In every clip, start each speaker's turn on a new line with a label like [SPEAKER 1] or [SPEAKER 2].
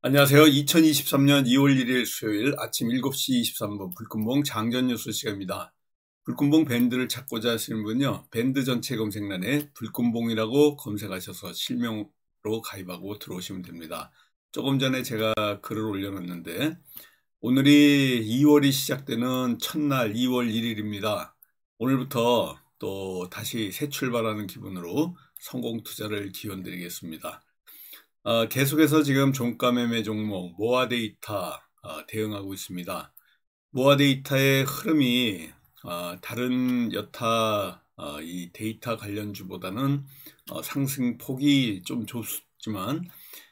[SPEAKER 1] 안녕하세요. 2023년 2월 1일 수요일 아침 7시 23분 불금봉 장전 뉴스 시간입니다. 불금봉 밴드를 찾고자 하시는 분요, 밴드 전체 검색란에 불금봉이라고 검색하셔서 실명으로 가입하고 들어오시면 됩니다. 조금 전에 제가 글을 올려놨는데, 오늘이 2월이 시작되는 첫날 2월 1일입니다. 오늘부터 또 다시 새 출발하는 기분으로 성공 투자를 기원드리겠습니다. 계속해서 지금 종가 매매 종목 모아데이터 대응하고 있습니다. 모아데이터의 흐름이 다른 여타 이 데이터 관련주보다는 상승폭이 좀 좁지만,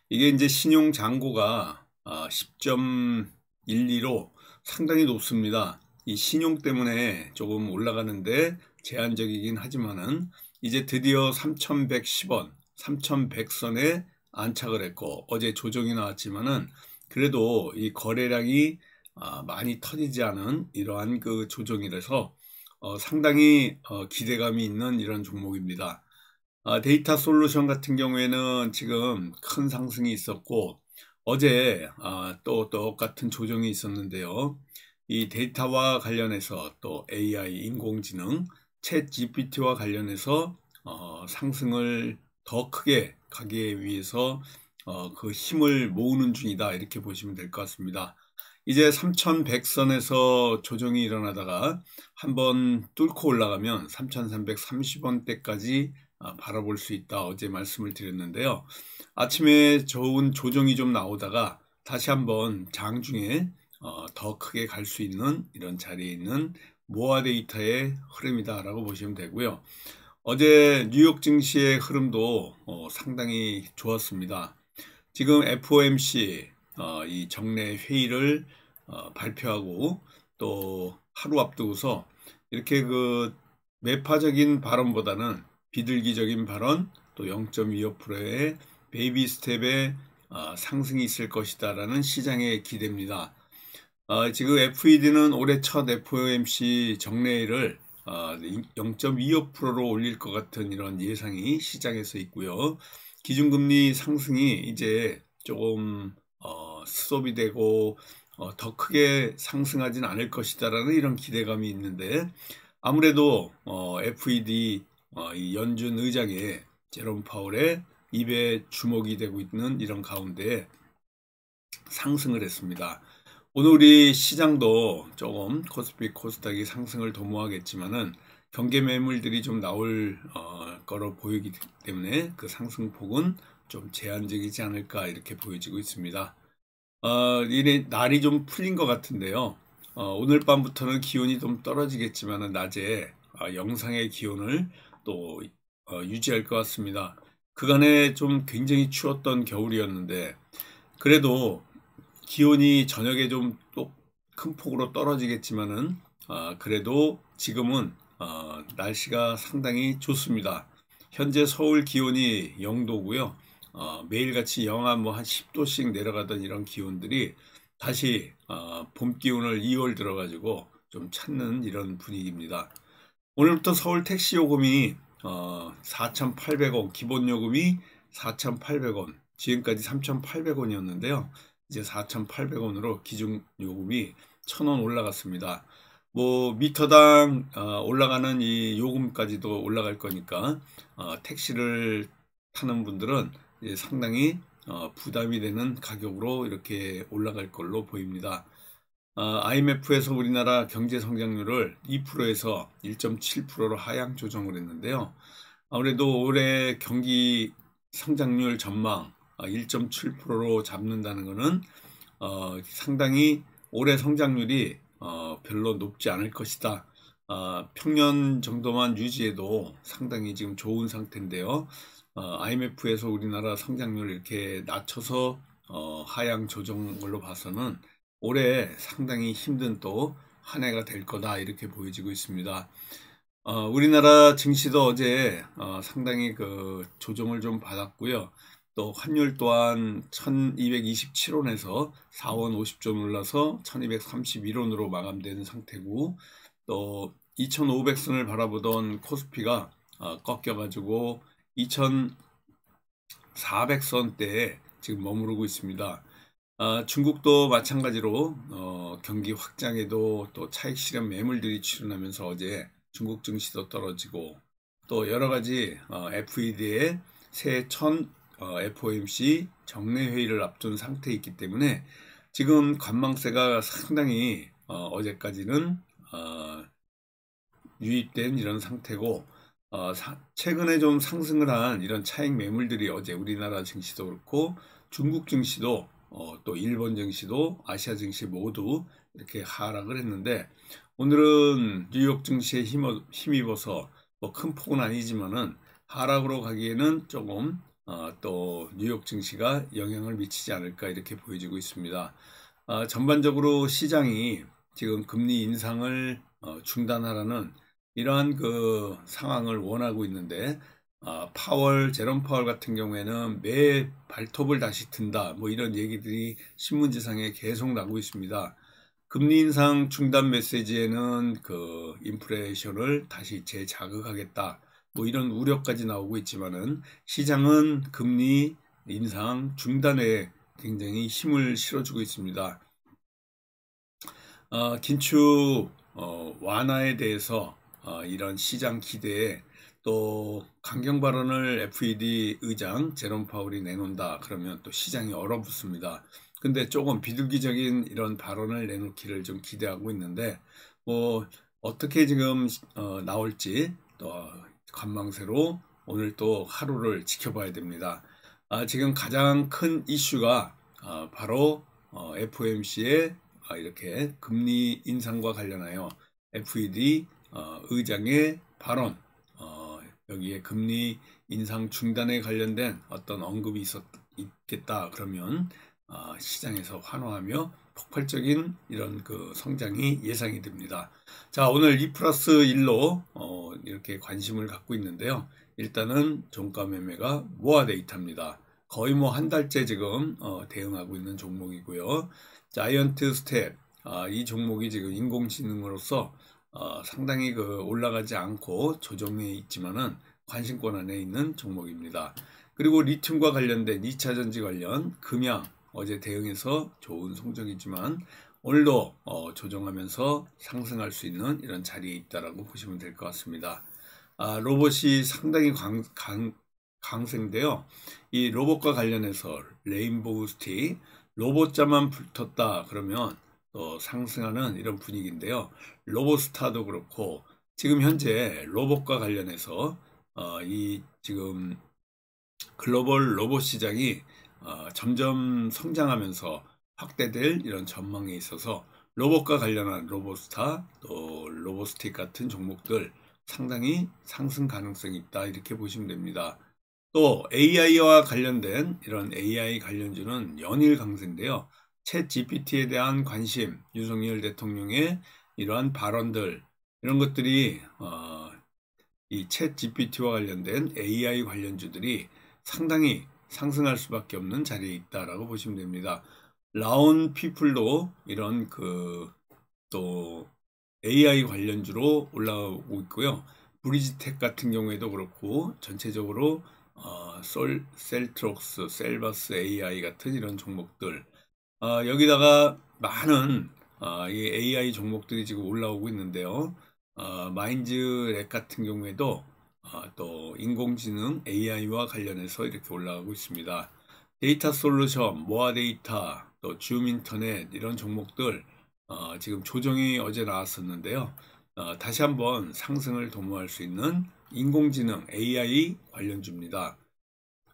[SPEAKER 1] 이게 이제 신용 잔고가 10.12로 상당히 높습니다. 이 신용 때문에 조금 올라가는데 제한적이긴 하지만은 이제 드디어 3,110원, 3,100선에 안착을 했고, 어제 조정이 나왔지만은 그래도 이 거래량이 많이 터지지 않은 이러한 그 조정이라서 상당히 기대감이 있는 이런 종목입니다. 데이터 솔루션 같은 경우에는 지금 큰 상승이 있었고, 어제 또 똑같은 조정이 있었는데요. 이 데이터와 관련해서 또 AI, 인공지능, 챗 GPT와 관련해서 상승을 더 크게 가기 위해서 그 힘을 모으는 중이다, 이렇게 보시면 될 것 같습니다. 이제 3,100선에서 조정이 일어나다가 한번 뚫고 올라가면 3,330원대까지 바라볼 수 있다, 어제 말씀을 드렸는데요. 아침에 좋은 조정이 좀 나오다가 다시 한번 장중에 더 크게 갈 수 있는 이런 자리에 있는 모아 데이터의 흐름이다라고 보시면 되고요. 어제 뉴욕 증시의 흐름도 상당히 좋았습니다. 지금 FOMC 이 정례 회의를 발표하고 또 하루 앞두고서 이렇게 그 매파적인 발언보다는 비둘기적인 발언, 또 0.25%의 베이비 스텝의 상승이 있을 것이다라는 시장의 기대입니다. 지금 FED는 올해 첫 FOMC 정례를 0.25%로 올릴 것 같은 이런 예상이 시장에서 있고요. 기준금리 상승이 이제 조금 스톱이 되고 더 크게 상승하진 않을 것이다라는 이런 기대감이 있는데, 아무래도 FED 이 연준 의장의 제롬 파월의 입에 주목이 되고 있는 이런 가운데 상승을 했습니다. 오늘 우리 시장도 조금 코스피 코스닥이 상승을 도모하겠지만은 경계 매물들이 좀 나올 거로 보이기 때문에 그 상승폭은 좀 제한적이지 않을까, 이렇게 보여지고 있습니다. 이래 날이 좀 풀린 것 같은데요. 오늘 밤부터는 기온이 좀 떨어지겠지만은 낮에 영상의 기온을 또 유지할 것 같습니다. 그간에 좀 굉장히 추웠던 겨울이었는데, 그래도 기온이 저녁에 좀 또 큰 폭으로 떨어지겠지만은 그래도 지금은 날씨가 상당히 좋습니다. 현재 서울 기온이 0도고요. 매일같이 영하 뭐 한 10도씩 내려가던 이런 기온들이 다시 봄 기온을 2월 들어가지고 좀 찾는 이런 분위기입니다. 오늘부터 서울 택시 요금이 4,800원, 기본 요금이 4,800원, 지금까지 3,800원이었는데요. 이제 4,800원으로 기준 요금이 1,000원 올라갔습니다. 뭐 미터당 올라가는 이 요금까지도 올라갈 거니까 택시를 타는 분들은 이제 상당히 부담이 되는 가격으로 이렇게 올라갈 걸로 보입니다. IMF에서 우리나라 경제 성장률을 2%에서 1.7%로 하향 조정을 했는데요. 아무래도 올해 경기 성장률 전망 1.7%로 잡는다는 것은 상당히 올해 성장률이 별로 높지 않을 것이다. 평년 정도만 유지해도 상당히 지금 좋은 상태인데요. IMF에서 우리나라 성장률을 이렇게 낮춰서 하향 조정 걸로 봐서는 올해 상당히 힘든 또 한 해가 될 거다, 이렇게 보여지고 있습니다. 우리나라 증시도 어제 상당히 그 조정을 좀 받았고요. 또 환율 또한 1227원에서 4원 50전 올라서 1231원으로 마감되는 상태고, 또 2500선을 바라보던 코스피가 꺾여가지고 2400선대에 지금 머무르고 있습니다. 중국도 마찬가지로 경기 확장에도 또 차익 실현 매물들이 출현하면서 어제 중국 증시도 떨어지고 또 여러 가지 FED의 새 첫 FOMC 정례 회의를 앞둔 상태에 있기 때문에 지금 관망세가 상당히 어제까지는 유입된 이런 상태고 최근에 좀 상승을 한 이런 차익 매물들이 어제 우리나라 증시도 그렇고 중국 증시도 또 일본 증시도 아시아 증시 모두 이렇게 하락을 했는데 오늘은 뉴욕 증시에 힘입어서 뭐 큰 폭은 아니지만은 하락으로 가기에는 조금 또 뉴욕 증시가 영향을 미치지 않을까 이렇게 보여지고 있습니다. 전반적으로 시장이 지금 금리 인상을 중단하라는 이러한 그 상황을 원하고 있는데 제롬 파월 같은 경우에는 매 발톱을 다시 든다 뭐 이런 얘기들이 신문지상에 계속 나고 있습니다. 금리 인상 중단 메시지에는 그 인플레이션을 다시 재자극하겠다 뭐 이런 우려까지 나오고 있지만은 시장은 금리 인상 중단에 굉장히 힘을 실어주고 있습니다. 긴축 완화에 대해서 이런 시장 기대에 또 강경 발언을 FED 의장 제롬 파월이 내놓는다 그러면 또 시장이 얼어붙습니다. 근데 조금 비둘기적인 이런 발언을 내놓기를 좀 기대하고 있는데 뭐 어떻게 지금 나올지 또 관망세로 오늘 또 하루를 지켜봐야 됩니다. 지금 가장 큰 이슈가 바로 FOMC의 이렇게 금리 인상과 관련하여 FED 의장의 발언, 여기에 금리 인상 중단에 관련된 어떤 언급이 있겠다 그러면 시장에서 환호하며 폭발적인 이런 그 성장이 예상이 됩니다. 자, 오늘 2+1로 이렇게 관심을 갖고 있는데요. 일단은 종가 매매가 모아 데이터입니다. 거의 뭐 한 달째 지금 대응하고 있는 종목이고요. 자이언트 스텝, 이 종목이 지금 인공지능으로서 상당히 그 올라가지 않고 조정에 있지만은 관심권 안에 있는 종목입니다. 그리고 리튬과 관련된 2차 전지 관련 금양 어제 대응해서 좋은 성적이지만 오늘도 조정하면서 상승할 수 있는 이런 자리에 있다라고 보시면 될 것 같습니다. 로봇이 상당히 강세인데요. 이 로봇과 관련해서 레인보우 스틱 로봇자만 붙었다 그러면 또 상승하는 이런 분위기인데요. 로봇스타도 그렇고 지금 현재 로봇과 관련해서 이 지금 글로벌 로봇 시장이 점점 성장하면서 확대될 이런 전망에 있어서 로봇과 관련한 로봇스타 또 로봇스틱 같은 종목들 상당히 상승 가능성이 있다 이렇게 보시면 됩니다. 또 AI와 관련된 이런 AI 관련주는 연일 강세인데요. 챗 GPT에 대한 관심, 윤석열 대통령의 이러한 발언들 이런 것들이 이 챗 GPT와 관련된 AI 관련주들이 상당히 상승할 수밖에 없는 자리에 있다라고 보시면 됩니다. 라온 피플도 이런 또 AI 관련주로 올라오고 있고요. 브리지텍 같은 경우에도 그렇고 전체적으로 셀트록스, 셀바스 AI 같은 이런 종목들 여기다가 많은 이 AI 종목들이 지금 올라오고 있는데요. 마인즈랩 같은 경우에도 또 인공지능 AI와 관련해서 이렇게 올라가고 있습니다. 데이터 솔루션, 모아 데이터, 또 줌 인터넷 이런 종목들 지금 조정이 어제 나왔었는데요. 다시 한번 상승을 도모할 수 있는 인공지능 AI 관련주입니다.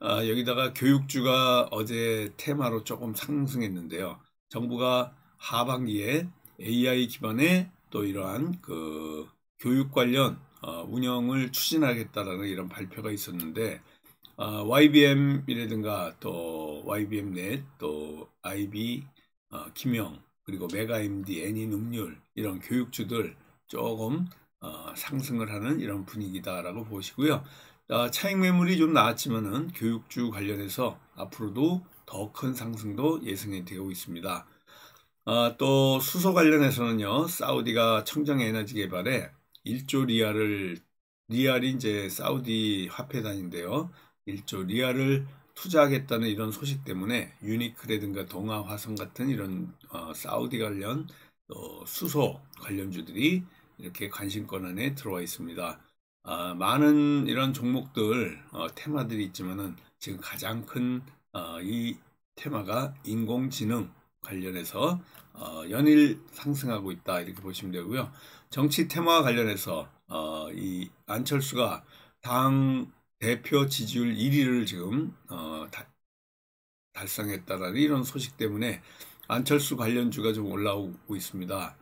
[SPEAKER 1] 여기다가 교육주가 어제 테마로 조금 상승했는데요. 정부가 하반기에 AI 기반의 또 이러한 교육 관련 운영을 추진하겠다라는 이런 발표가 있었는데 YBM이라든가 또 YBM넷 또 IB 김영 그리고 메가MD 애니능률 이런 교육주들 조금 상승을 하는 이런 분위기다라고 보시고요. 차익 매물이 좀 나왔지만은 교육주 관련해서 앞으로도 더 큰 상승도 예상이 되고 있습니다. 또 수소 관련해서는요, 사우디가 청정 에너지 개발에 1조 리알이 이제 사우디 화폐 단위인데요. 1조 리알을 투자하겠다는 이런 소식 때문에 유니크라든가 동아화성 같은 이런 사우디 관련 수소 관련주들이 이렇게 관심권 안에 들어와 있습니다. 많은 이런 종목들 테마들이 있지만은 지금 가장 큰 이 테마가 인공지능 관련해서 연일 상승하고 있다 이렇게 보시면 되고요. 정치 테마와 관련해서 이 안철수가 당 대표 지지율 1위를 지금 달성했다라는 이런 소식 때문에 안철수 관련주가 좀 올라오고 있습니다.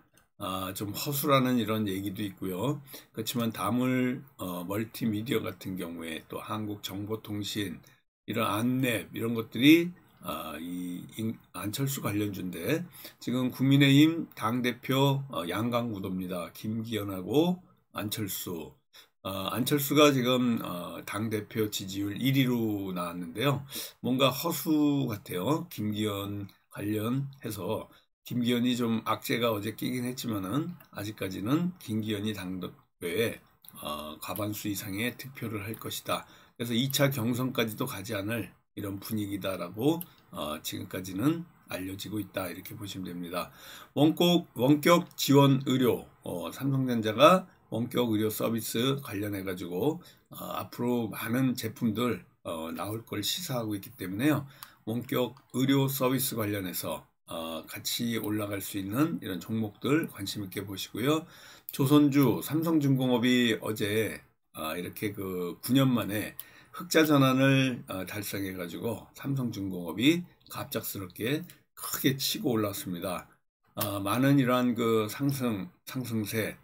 [SPEAKER 1] 좀 허술하는 이런 얘기도 있고요. 그렇지만 다물 멀티미디어 같은 경우에 또 한국정보통신 이런 안랩 이런 것들이 이 안철수 관련주인데 지금 국민의힘 당대표 양강구도입니다. 김기현하고 안철수. 안철수가 지금 당대표 지지율 1위로 나왔는데요. 뭔가 허수 같아요. 김기현 관련해서 김기현이 좀 악재가 어제 끼긴 했지만은 아직까지는 김기현이 당대표에 과반수 이상의 득표를 할 것이다. 그래서 2차 경선까지도 가지 않을 이런 분위기다라고 지금까지는 알려지고 있다 이렇게 보시면 됩니다. 원격 지원 의료 삼성전자가 원격 의료 서비스 관련해 가지고 앞으로 많은 제품들 나올 걸 시사하고 있기 때문에요. 원격 의료 서비스 관련해서 같이 올라갈 수 있는 이런 종목들 관심 있게 보시고요. 조선주 삼성중공업이 어제 이렇게 그 9년 만에 흑자 전환을 달성해 가지고 삼성중공업이 갑작스럽게 크게 치고 올랐습니다. 많은 이러한 그 상승세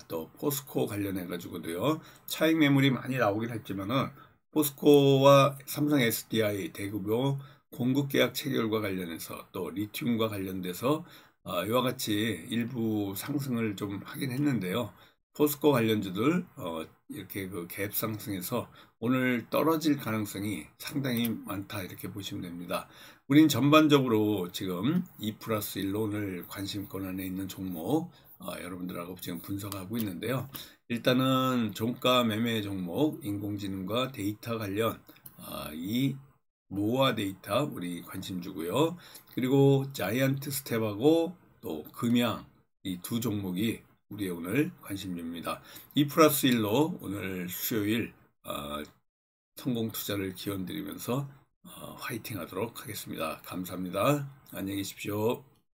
[SPEAKER 1] 또 포스코 관련해 가지고도요. 차익 매물이 많이 나오긴 했지만은 포스코와 삼성 SDI 대규모 공급 계약 체결과 관련해서 또 리튬과 관련돼서 이와 같이 일부 상승을 좀 하긴 했는데요. 포스코 관련주들 이렇게 그 갭 상승해서 오늘 떨어질 가능성이 상당히 많다 이렇게 보시면 됩니다. 우린 전반적으로 지금 2+1로 오늘 관심권 안에 있는 종목 여러분들하고 지금 분석하고 있는데요. 일단은 종가 매매 종목 인공지능과 데이터 관련 이 노아 데이터 우리 관심 주고요. 그리고 자이언트 스텝하고 또 금양 이 두 종목이 우리의 오늘 관심주입니다. 2+1로 오늘 수요일 성공 투자를 기원 드리면서 화이팅 하도록 하겠습니다. 감사합니다. 안녕히 계십시오.